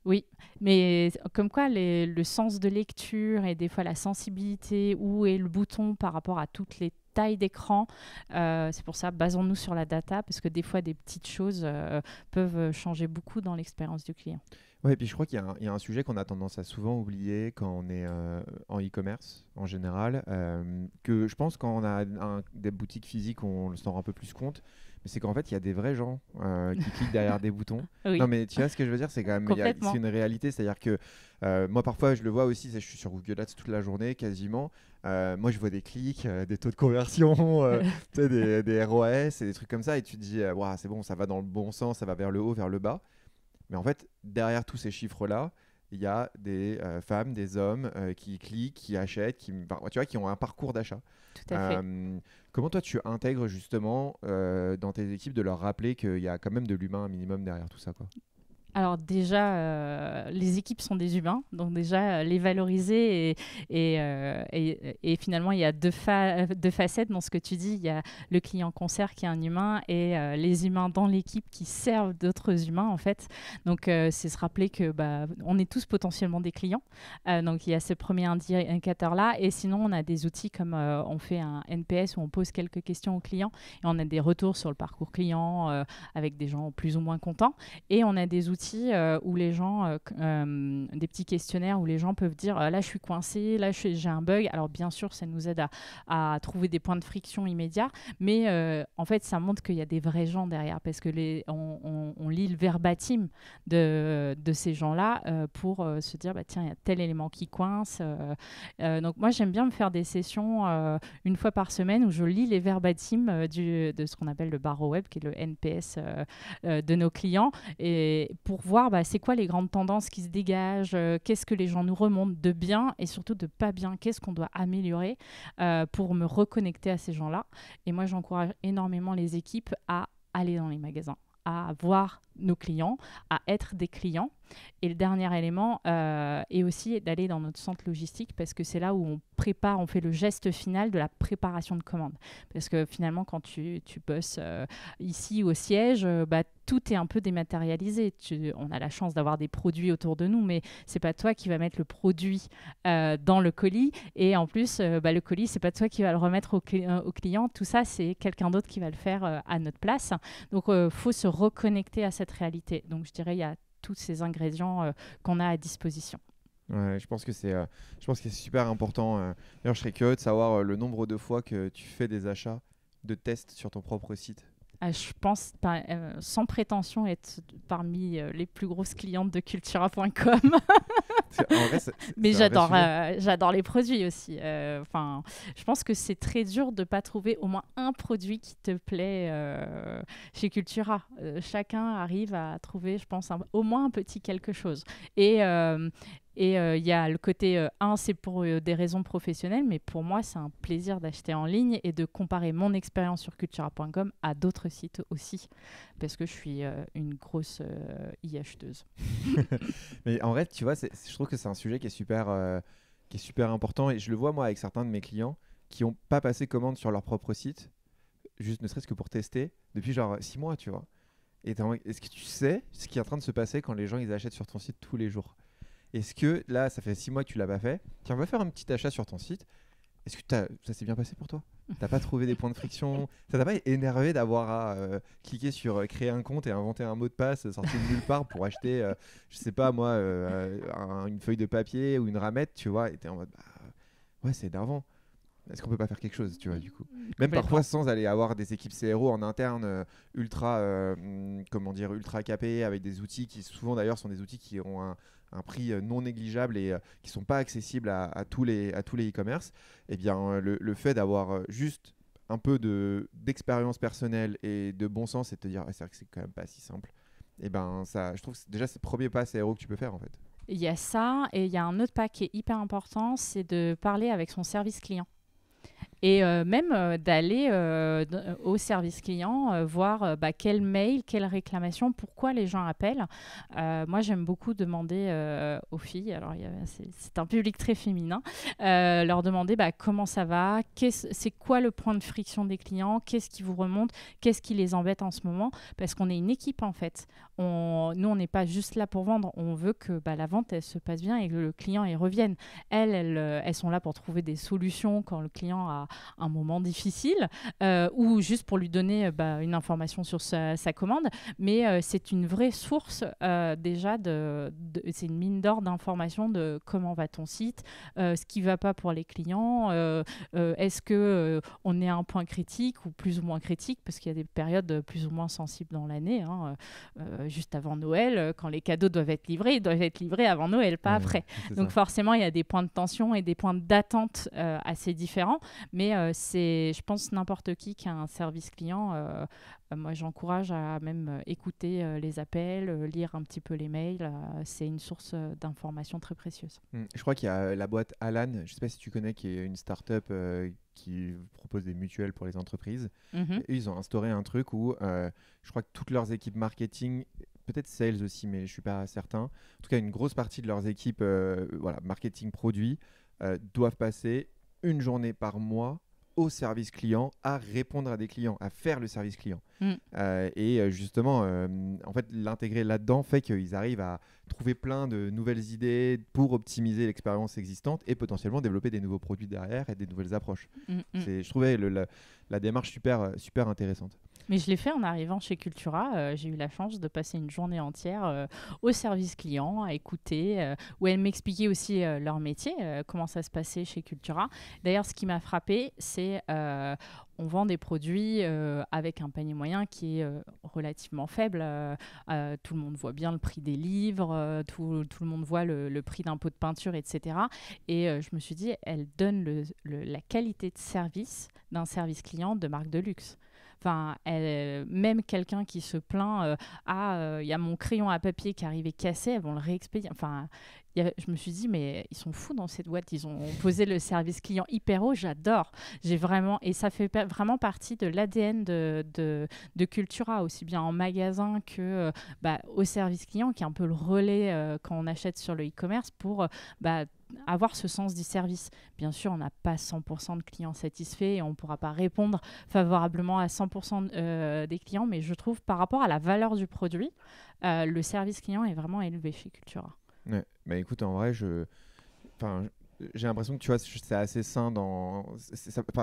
Oui, mais comme quoi le sens de lecture et des fois la sensibilité, où est le bouton par rapport à toutes les tailles d'écran, c'est pour ça, basons-nous sur la data, parce que des fois des petites choses peuvent changer beaucoup dans l'expérience du client. Ouais, et puis je crois qu'il y a un sujet qu'on a tendance à souvent oublier quand on est en e-commerce en général, que je pense quand on a des boutiques physiques, on s'en rend un peu plus compte, mais c'est qu'en fait il y a des vrais gens qui cliquent derrière des boutons. Oui. Non mais tu vois ce que je veux dire, c'est quand même c'est une réalité, c'est-à-dire que moi parfois je le vois aussi, je suis sur Google Ads toute la journée quasiment, moi je vois des clics, des taux de conversion, des ROAS et des trucs comme ça, et tu te dis wow, c'est bon, ça va dans le bon sens, ça va vers le haut, vers le bas. Mais en fait, derrière tous ces chiffres-là, il y a des femmes, des hommes qui cliquent, qui achètent, tu vois, qui ont un parcours d'achat. Tout à fait. Comment toi, tu intègres justement dans tes équipes de leur rappeler qu'il y a quand même de l'humain un minimum derrière tout ça, quoi? Alors déjà, les équipes sont des humains, donc déjà les valoriser et finalement il y a deux facettes dans ce que tu dis. Il y a le client concert qui est un humain et les humains dans l'équipe qui servent d'autres humains en fait. Donc c'est se rappeler que on est tous potentiellement des clients. Donc il y a ce premier indicateur là, et sinon on a des outils comme on fait un NPS où on pose quelques questions aux clients et on a des retours sur le parcours client avec des gens plus ou moins contents, et on a des outils où les gens, des petits questionnaires où les gens peuvent dire là je suis coincé, là j'ai un bug. Alors bien sûr ça nous aide à trouver des points de friction immédiats, mais en fait ça montre qu'il y a des vrais gens derrière, parce que on lit le verbatim de ces gens-là pour se dire tiens il y a tel élément qui coince. Donc moi j'aime bien me faire des sessions une fois par semaine où je lis les verbatim de ce qu'on appelle le barreau web, qui est le NPS de nos clients, et pour voir c'est quoi les grandes tendances qui se dégagent, qu'est-ce que les gens nous remontent de bien et surtout de pas bien, qu'est-ce qu'on doit améliorer pour me reconnecter à ces gens-là. Et moi, j'encourage énormément les équipes à aller dans les magasins, à voir nos clients, à être des clients. Et le dernier élément est aussi d'aller dans notre centre logistique parce que c'est là où on fait le geste final de la préparation de commande. Parce que finalement, quand tu bosses ici au siège, tout est un peu dématérialisé. On a la chance d'avoir des produits autour de nous, mais c'est pas toi qui vas mettre le produit dans le colis. Et en plus, le colis, c'est pas toi qui va le remettre au client. Tout ça, c'est quelqu'un d'autre qui va le faire à notre place. Donc, faut se reconnecter à cette réalité. Donc, je dirais, il y a tous ces ingrédients qu'on a à disposition. Ouais, je pense que c'est super important. D'ailleurs, je serais curieux de savoir le nombre de fois que tu fais des achats de tests sur ton propre site. Je pense, sans prétention, être parmi les plus grosses clientes de Cultura.com. En vrai, Mais c'est un vrai sujet. j'adore les produits aussi. Je pense que c'est très dur de ne pas trouver au moins un produit qui te plaît chez Cultura. Chacun arrive à trouver, je pense, au moins un petit quelque chose. Et il y a le côté, c'est pour des raisons professionnelles, mais pour moi, c'est un plaisir d'acheter en ligne et de comparer mon expérience sur Cultura.com à d'autres sites aussi, parce que je suis une grosse e-acheteuse. Mais en vrai, tu vois, je trouve que c'est un sujet qui est super important. Et je le vois, moi, avec certains de mes clients qui n'ont pas passé commande sur leur propre site, juste ne serait-ce que pour tester, depuis genre 6 mois, tu vois. Est-ce que tu sais ce qui est en train de se passer quand les gens ils achètent sur ton site tous les jours? Est-ce que là, ça fait 6 mois que tu l'as pas fait? Tiens, va faire un petit achat sur ton site. Est-ce que ça s'est bien passé pour toi? T'as pas trouvé des points de friction? Ça t'a pas énervé d'avoir à cliquer sur créer un compte et inventer un mot de passe sorti de nulle part pour acheter, je sais pas moi, une feuille de papier ou une ramette, tu vois? Et t'es en mode, ouais, c'est énervant. Est-ce qu'on peut pas faire quelque chose, tu vois, du coup? Même parfois sans aller avoir des équipes CRO en interne ultra capées avec des outils qui souvent d'ailleurs sont des outils qui ont un prix non négligeable et qui sont pas accessibles à tous les e-commerce. Eh bien, le fait d'avoir juste un peu d'expérience personnelle et de bon sens et de te dire, c'est vrai que c'est quand même pas si simple. Et ben ça, je trouve que déjà c'est le premier pas CRO que tu peux faire en fait. Il y a ça, et il y a un autre pas qui est hyper important, c'est de parler avec son service client. Et même d'aller au service client, voir quel mail, quelle réclamation, pourquoi les gens appellent. Moi, j'aime beaucoup demander aux filles, alors c'est un public très féminin, leur demander comment ça va, c'est quoi le point de friction des clients, qu'est-ce qui vous remonte, qu'est-ce qui les embête en ce moment, parce qu'on est une équipe en fait. Nous, on n'est pas juste là pour vendre, on veut que la vente, elle se passe bien et que le client, il revienne. Elles sont là pour trouver des solutions quand le client a un moment difficile ou juste pour lui donner une information sur sa commande, mais c'est une vraie source déjà c'est une mine d'or d'informations de comment va ton site, ce qui va pas pour les clients, est-ce que on est à un point critique ou plus ou moins critique, parce qu'il y a des périodes plus ou moins sensibles dans l'année, juste avant Noël, quand les cadeaux doivent être livrés, ils doivent être livrés avant Noël, pas après. Donc forcément, il y a des points de tension et des points d'attente assez différents, mais c'est, je pense, n'importe qui a un service client. Moi, j'encourage à même écouter les appels, lire un petit peu les mails. C'est une source d'informations très précieuse. Je crois qu'il y a la boîte Alan, je ne sais pas si tu connais, qui est une start-up qui propose des mutuelles pour les entreprises. Et ils ont instauré un truc où je crois que toutes leurs équipes marketing, peut-être sales aussi, mais je ne suis pas certain. En tout cas, une grosse partie de leurs équipes marketing produit doivent passer une journée par mois au service client, à répondre à des clients, à faire le service client. Et justement, en fait, l'intégrer là-dedans fait qu'ils arrivent à trouver plein de nouvelles idées pour optimiser l'expérience existante et potentiellement développer des nouveaux produits derrière et des nouvelles approches. Je trouvais la démarche super intéressante. Mais je l'ai fait en arrivant chez Cultura. J'ai eu la chance de passer une journée entière au service client, à écouter, où elles m'expliquaient aussi leur métier, comment ça se passait chez Cultura. D'ailleurs, ce qui m'a frappée, c'est on vend des produits avec un panier moyen qui est relativement faible. Tout le monde voit bien le prix des livres, tout le monde voit le prix d'un pot de peinture, etc. Et je me suis dit, elle donne la qualité de service d'un service client de marque de luxe. Enfin, même quelqu'un qui se plaint, il y a mon crayon à papier qui est arrivé cassé, elles vont le réexpédier. Enfin, je me suis dit, mais ils sont fous dans cette boîte. Ils ont posé le service client hyper haut. J'adore. Et ça fait vraiment partie de l'ADN de Cultura, aussi bien en magasin que au service client, qui est un peu le relais quand on achète sur le e-commerce pour avoir ce sens du service. Bien sûr, on n'a pas 100% de clients satisfaits et on ne pourra pas répondre favorablement à 100% des clients, mais je trouve par rapport à la valeur du produit, le service client est vraiment élevé chez Cultura. Ouais. Bah écoute, en vrai, j'ai l'impression que tu vois, c'est assez sain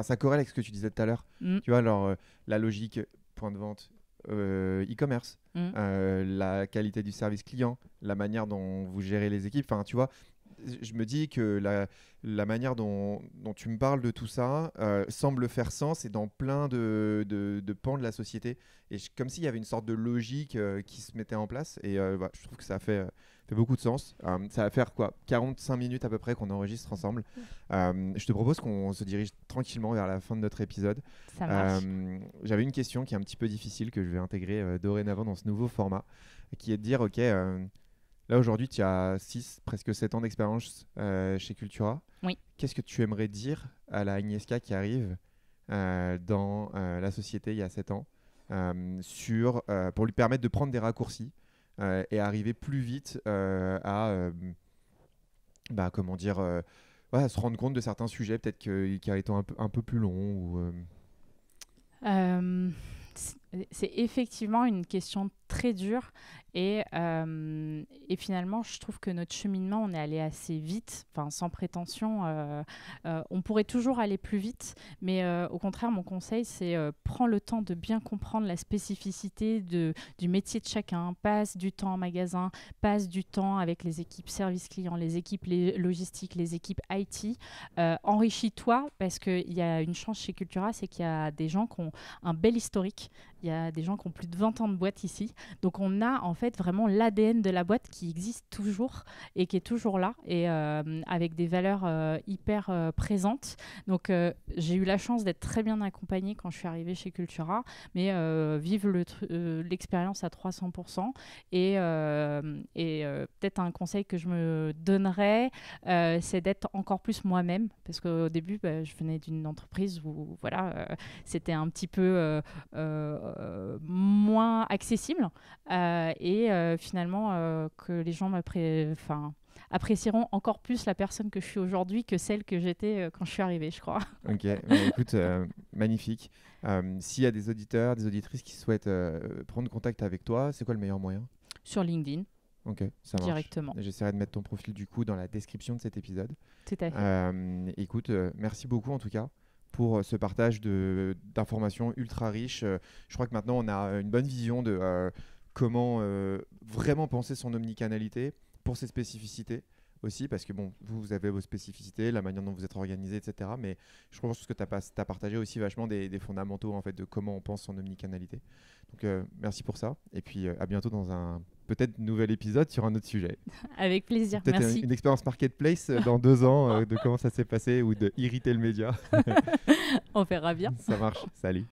ça corrèle avec ce que tu disais tout à l'heure. Tu vois, alors la logique, point de vente, e-commerce, la qualité du service client, la manière dont vous gérez les équipes. Enfin, tu vois, je me dis que la manière dont tu me parles de tout ça semble faire sens et dans plein de pans de la société. Et comme s'il y avait une sorte de logique qui se mettait en place. Et je trouve que ça fait beaucoup de sens. Ça va faire 45 minutes à peu près qu'on enregistre ensemble. Je te propose qu'on se dirige tranquillement vers la fin de notre épisode. Ça marche. J'avais une question qui est un petit peu difficile que je vais intégrer dorénavant dans ce nouveau format, qui est de dire, ok, là aujourd'hui tu as 6, presque 7 ans d'expérience chez Cultura. Oui. Qu'est-ce que tu aimerais dire à la Agnieszka qui arrive dans la société il y a 7 ans pour lui permettre de prendre des raccourcis et arriver plus vite à se rendre compte de certains sujets, peut-être qui étant un peu plus longs c'est effectivement une question très dure et finalement je trouve que notre cheminement, on est allé assez vite, sans prétention, on pourrait toujours aller plus vite, mais au contraire mon conseil c'est prends le temps de bien comprendre la spécificité du métier de chacun, passe du temps en magasin, passe du temps avec les équipes service client, les équipes logistiques, les équipes IT, enrichis-toi parce qu'il y a une chance chez Cultura, c'est qu'il y a des gens qui ont un bel historique. Il y a des gens qui ont plus de 20 ans de boîte ici. Donc, on a en fait vraiment l'ADN de la boîte qui existe toujours et qui est toujours là et avec des valeurs hyper présentes. Donc, j'ai eu la chance d'être très bien accompagnée quand je suis arrivée chez Cultura, mais vivre l'expérience à 300%. Et peut-être un conseil que je me donnerais, c'est d'être encore plus moi-même. Parce qu'au début, je venais d'une entreprise où c'était un petit peu moins accessible et finalement que les gens apprécieront encore plus la personne que je suis aujourd'hui que celle que j'étais quand je suis arrivée, je crois. Ok, écoute, magnifique. S'il y a des auditeurs, des auditrices qui souhaitent prendre contact avec toi, c'est quoi le meilleur moyen ? Sur LinkedIn. Ok, ça marche. Directement. J'essaierai de mettre ton profil du coup dans la description de cet épisode. Tout à fait. Écoute, merci beaucoup en tout cas pour ce partage d'informations ultra riches. Je crois que maintenant on a une bonne vision de comment vraiment penser son omnicanalité pour ses spécificités aussi, parce que vous avez vos spécificités, la manière dont vous êtes organisé, etc. Mais je pense que tu as partagé aussi vachement des fondamentaux en fait, de comment on pense son omnicanalité. Donc merci pour ça, et puis à bientôt dans un peut-être nouvel épisode sur un autre sujet. Avec plaisir, peut-être merci. Une expérience marketplace dans 2 ans de comment ça s'est passé ou de irriter le média. On verra bien. Ça marche, salut.